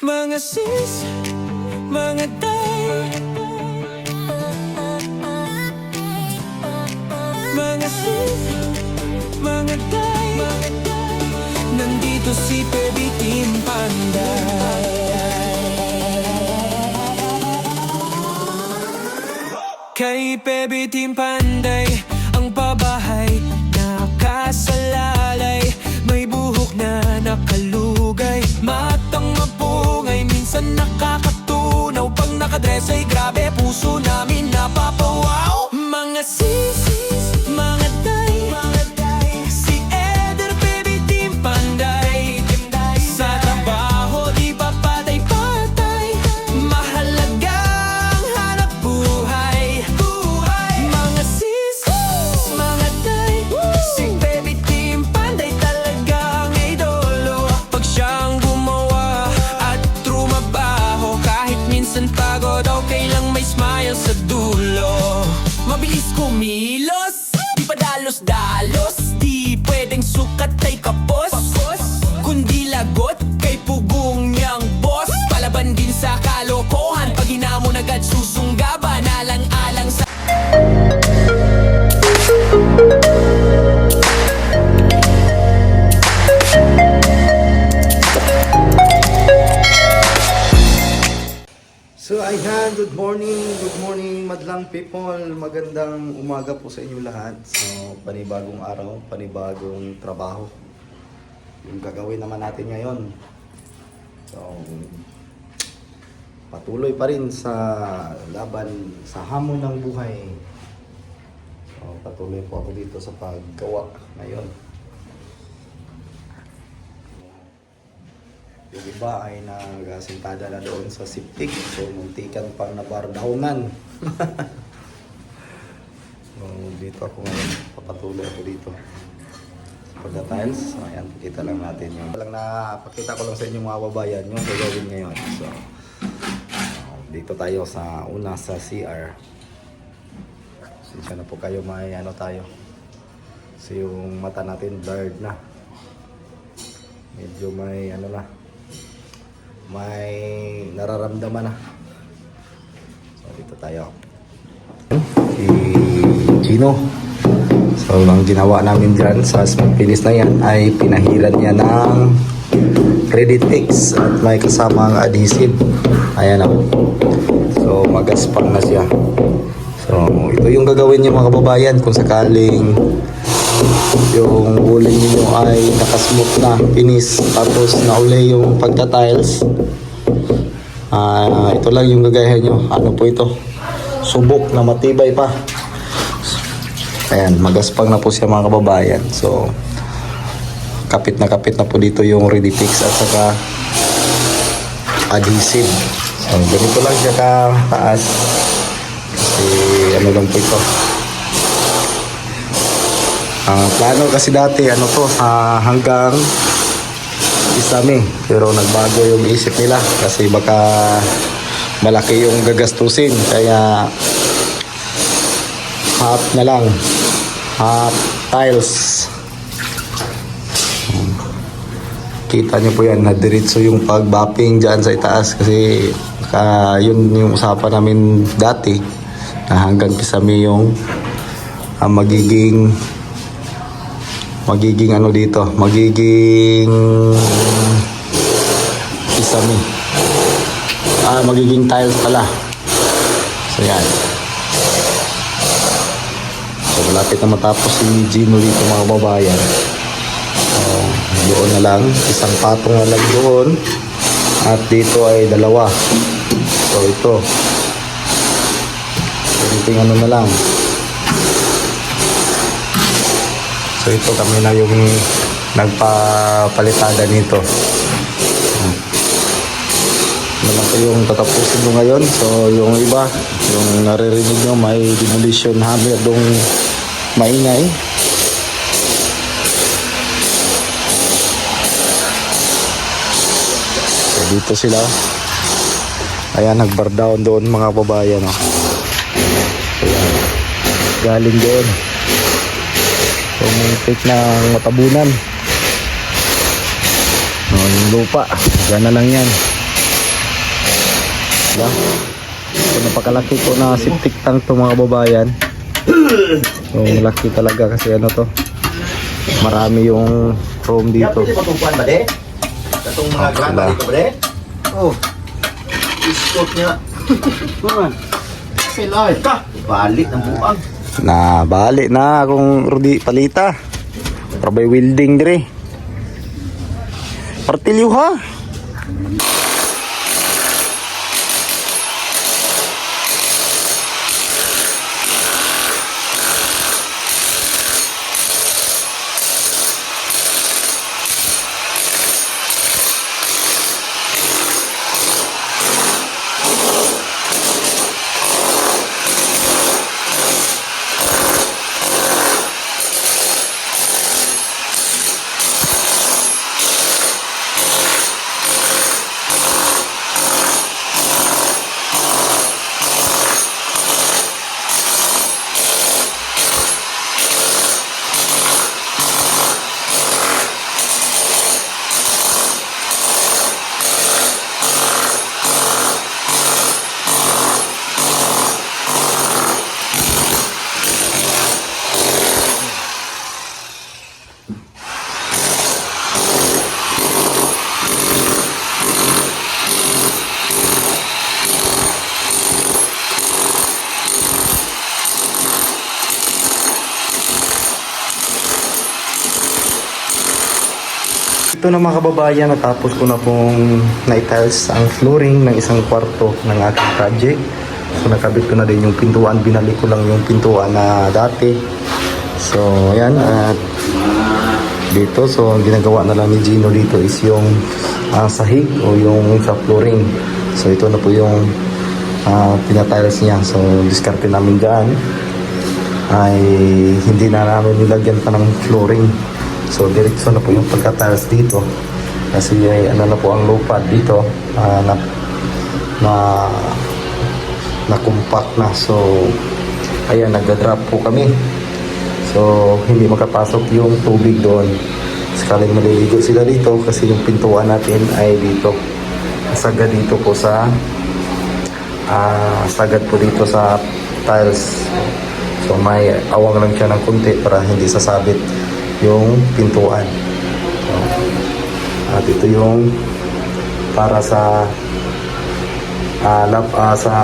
Mga sis, mga day, mga sis, mga day, nandito si Baby Team Panday. Kay Baby Team Panday, ang pabahay nakasalalay, may buhok na nakalugay, matang mapungay, minsan nakakatunaw. Pag nakadress ay grabe, puso namin napapawaw. Mga sis, mga day, si Eder, Baby Team Panday. Sa trabaho di pa patay-patay, mahalagang hanap buhay. Mga sis, mga day, si Baby Team Panday talagang idolo. Pag siyang gumawa at trumabaho, kahit minsan pagod, okay lang may smile sa dulo. Mabilis kumilos, di pa dalos-dalos, di pwedeng sukat ay kapos, kundi lagot kay pugong niyang boss. Palaban din sa kalokohan, pag hinamon agad susunggaban, alang-alang sa So ayan, good morning madlang people. Magandang umaga po sa inyo lahat. So panibagong araw, panibagong trabaho yung gagawin naman natin ngayon. So patuloy pa rin sa laban sa hamon ng buhay. So patuloy po ako dito sa paggawa ngayon. Yung iba ay nagasintada na doon sa siptig. So, muntikan pang nabardawnan. So, dito ako ngayon. Papatuloy ako dito. Pagka-tiles. So, ayan. Pakita lang natin yung... Napakita ko lang sa inyo mga babayan yung gagawin ngayon. So, dito tayo sa una sa CR. Sinsya na po kayo, may ano tayo. So, yung mata natin blurred na. Medyo may ano na. May nararamdaman na. So dito tayo. Si Gino. So ang ginawa namin dyan sa smooth finish na yan ay pinahiran niya ng ready fix at may kasamang adhesive. Ayan o. So magaspang na siya. So ito yung gagawin niyo mga kababayan kung sakaling yung uling niyo ay nakasmooth na finish tapos nauli yung pagka-tiles. Ito lang yung gagayahin nyo. Ano po ito? Subok na matibay pa. Ayan, magaspang na po siya mga kababayan. So kapit na po dito yung ready fix at saka adhesive. So ganito lang siya ka-taas kasi ano lang po ito. Ang plano kasi dati ano to sa hanggang Isami, pero nagbago yung isip nila kasi baka malaki yung gagastusin, kaya half na lang, half tiles. Kita nyo po yan, nadiritso yung pagbapping dyan sa itaas kasi yun yung usapan namin dati na hanggang Isami yung magiging ano dito, magiging Isami, magiging tiles pala. So yan, so malapit na matapos si Gino dito mga babayan. So doon na lang, isang patong na lang doon at dito ay dalawa. So ito konting ano na lang. So ito kami na yung nagpapalitada nito. Ano lang po yung tatapusin ko ngayon. So yung iba, yung naririnig nyo, may demolition hammer dong maingay. So dito sila. Ayan, nag-bar down doon mga babayan. Oh. Ayan, galing doon. So muntik ng matabunan. Yung lupa, dyan na lang yan. Yan. So, napakalaki po na septic tank to mga kababayan. So, malaki talaga kasi ano to. Marami yung room dito. Pwede patupuan ba, de? Katong mga Ah, granda wala. dito ba, de? Oh. Iskot niya. Naman. Pilay ka. Balik ng buang. Na bali na akong Rudy palita. Trabay welding dire. Partilyo ha. Ito na mga kababayan, natapos ko na pong na-tiles ang flooring ng isang kwarto ng aking project. So nakabit ko na din yung pintuan, binalik ko lang yung pintuan na dati. So ayan, at dito, so ang ginagawa na lang ni Gino dito is yung sahig o yung sa flooring. So ito na po yung pinatiles niya. So diskarte namin dyan ay hindi na namin nilagyan pa ng flooring. So diretso na po yung pagka-tiles dito kasi ano na po ang low pad dito na compact na. So ayan, nagda-drop po kami. So hindi makapasok yung tubig doon. Sakaling maliligo sila dito kasi yung pintuan natin ay dito. Sagad dito po sa sagad po dito sa tiles. So may awang lang siya ng kunti para hindi sasabit yung pintuan. So, at ito yung para sa sa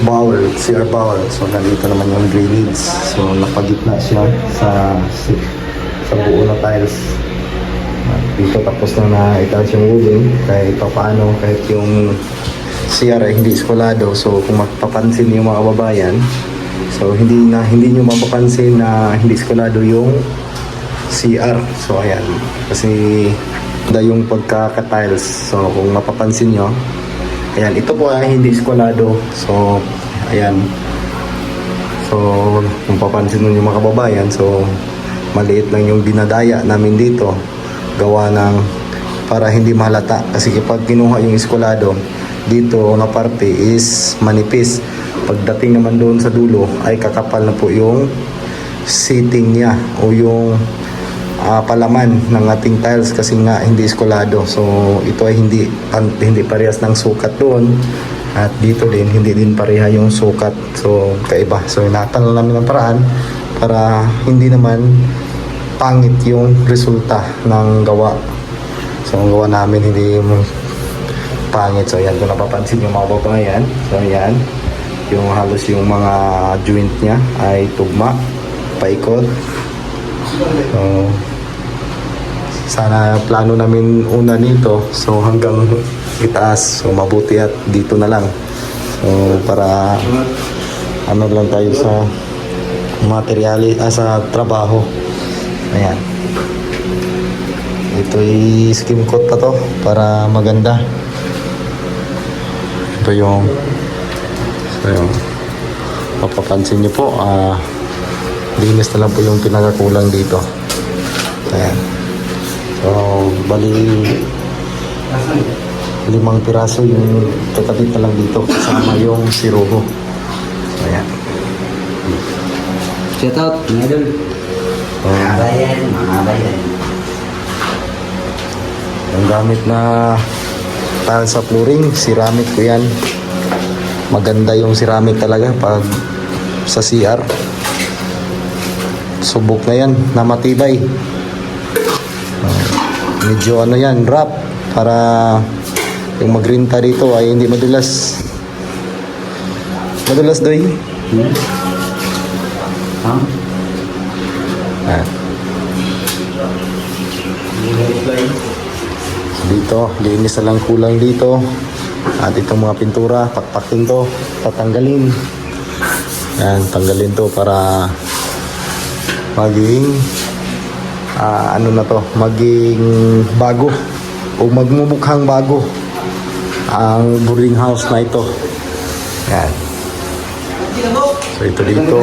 bowl, CR bowl. So nandito naman yung drainage. So napagitna siya sa buo na tiles. At dito tapos na na-attach yung wooden kahit paano, kahit yung CR ay hindi eskwalado. So kung mapapansin yung mga kababayan, so hindi nyo mapapansin na hindi eskwalado yung CR. So ayan, kasi yung pagkaka-tiles. So kung mapapansin nyo, ayan, ito po ay hindi eskwalado. So ayan, so kung papansin nyo yung mga kababayan, so maliit lang yung binadaya namin dito, gawa ng para hindi mahalata. Kasi kapag kinuha yung eskwalado dito na parte is manipis. Pagdating naman doon sa dulo ay kakapal na po yung seating niya o yung palaman ng ating tiles kasi nga hindi eskwalado. So ito ay hindi parehas ng sukat doon, at dito din hindi din pareha yung sukat. So kaiba. So inatan lang namin ng paraan para hindi naman pangit yung resulta ng gawa. So ang gawa namin hindi pangit. So ayan, kung napapansin yung mga babayan, so ayan, yung halos yung mga joint niya ay tugma, paikot. So sana plano namin una nito, so hanggang itaas, so mabuti at dito na lang. So para ano lang tayo sa materyali, sa trabaho. Ayan, ito ay skim coat pa to para maganda. Ito yung mapapansin nyo po, linis na lang po yung pinakakulang dito. Ayan. So bali 5 piraso yung kakabit na lang dito kasama yung siruho. Ayan. Shout out, mga idol. Mga bayan. Ang gamit na sa flooring, ceramic po yan. Maganda yung ceramic talaga pag sa CR. Subok na yan, na matibay. Medyo ano yan, wrap para yung magrinta dito ay hindi madulas. Madulas doy. Dito, linis na lang kulang dito. At itong mga pintura, pakpakin to, tatanggalin. Yan, tanggalin to para maging ano na to, maging bago o magmumukhang bago ang boarding house na ito. Yan. So ito dito.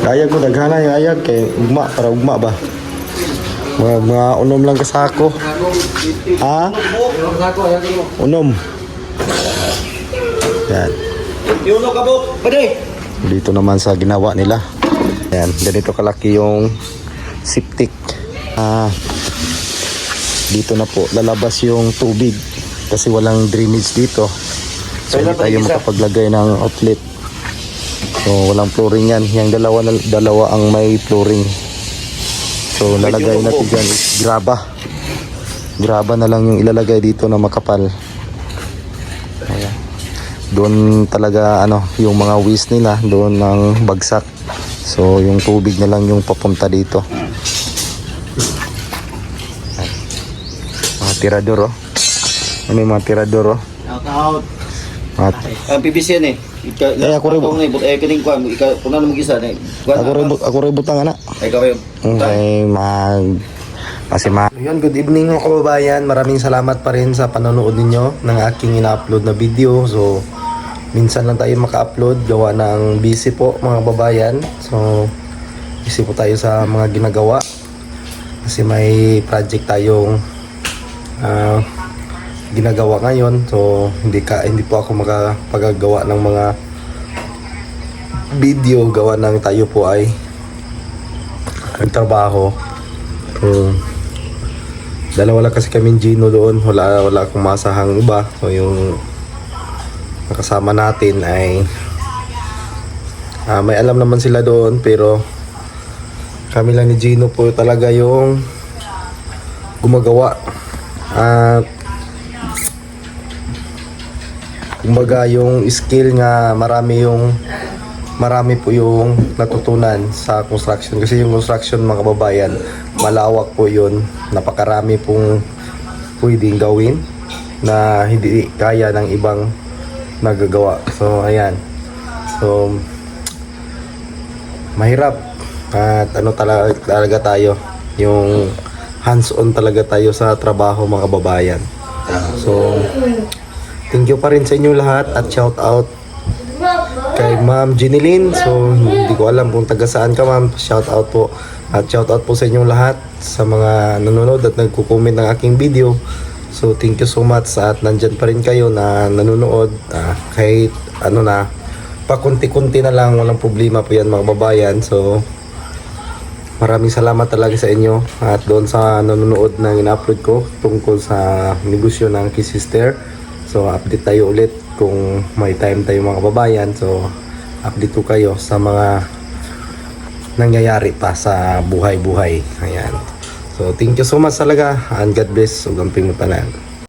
Ayag ko, daghana yung ayag kay ugma, para ugma ba? Mga unom lang kasako. Ha? Unom. Yan. Yuno ka po, pwede. Dito naman sa ginawa nila. Yan, ganito kalaki yung septic. Dito na po lalabas yung tubig kasi walang drainage dito. So hindi tayo makapaglagay ng outlet. So walang flooring yan. Yung dalawa ang may flooring. So lalagay natin dyan is graba. Graba na lang yung ilalagay dito na makapal. Ayan. Doon talaga ano, yung mga waste nila doon ng bagsak. So yung tubig na lang yung papunta dito. Mga tirador oh. Ano yung mga tirador oh? Out. Ang PVC yan eh. Ako rin. Kining kuhan, kung ano mag-isa. Ako rin butang anak. Ikaw yun. Okay, Yun, good evening mga kababayan. Maraming salamat pa rin sa panonood ninyo ng aking ina-upload na video. So, minsan lang tayo maka-upload. Gawa ng busy po mga kababayan. So, busy po tayo sa mga ginagawa. Kasi may project tayong ginagawa ngayon. So, hindi po ako makapagagawa ng mga video. Gawa ng tayo po ay nagtrabaho. So, dalawa lang kasi kami Gino doon. Wala akong masahang iba. So yung nakasama natin ay may alam naman sila doon, pero kami lang ni Gino po talaga yung gumagawa. At kumbaga yung skill nga marami po yung natutunan sa construction. Kasi yung construction mga kababayan, malawak po yun. Napakarami pong pwedeng gawin na hindi kaya ng ibang nagagawa. So ayan. So mahirap. At ano talaga tayo, yung hands-on talaga tayo sa trabaho mga kababayan. So thank you pa rin sa inyo lahat at shout out kay Ma'am Jeneline. So hindi ko alam kung taga saan ka ma'am. Shout out po. At shout out po sa inyong lahat sa mga nanonood at nagko-comment ng aking video. So thank you so much at nandyan pa rin kayo na nanonood. Kahit ano na, pakunti-kunti na lang, walang problema po yan mga babayan. So maraming salamat talaga sa inyo at doon sa nanonood na in-upload ko tungkol sa negosyo ng Kisister. So update tayo ulit kung may time tayo mga kababayan. So update ko kayo sa mga nangyayari pa sa buhay-buhay. Ayan. So thank you so much talaga and God bless. Ugamping mo tanan.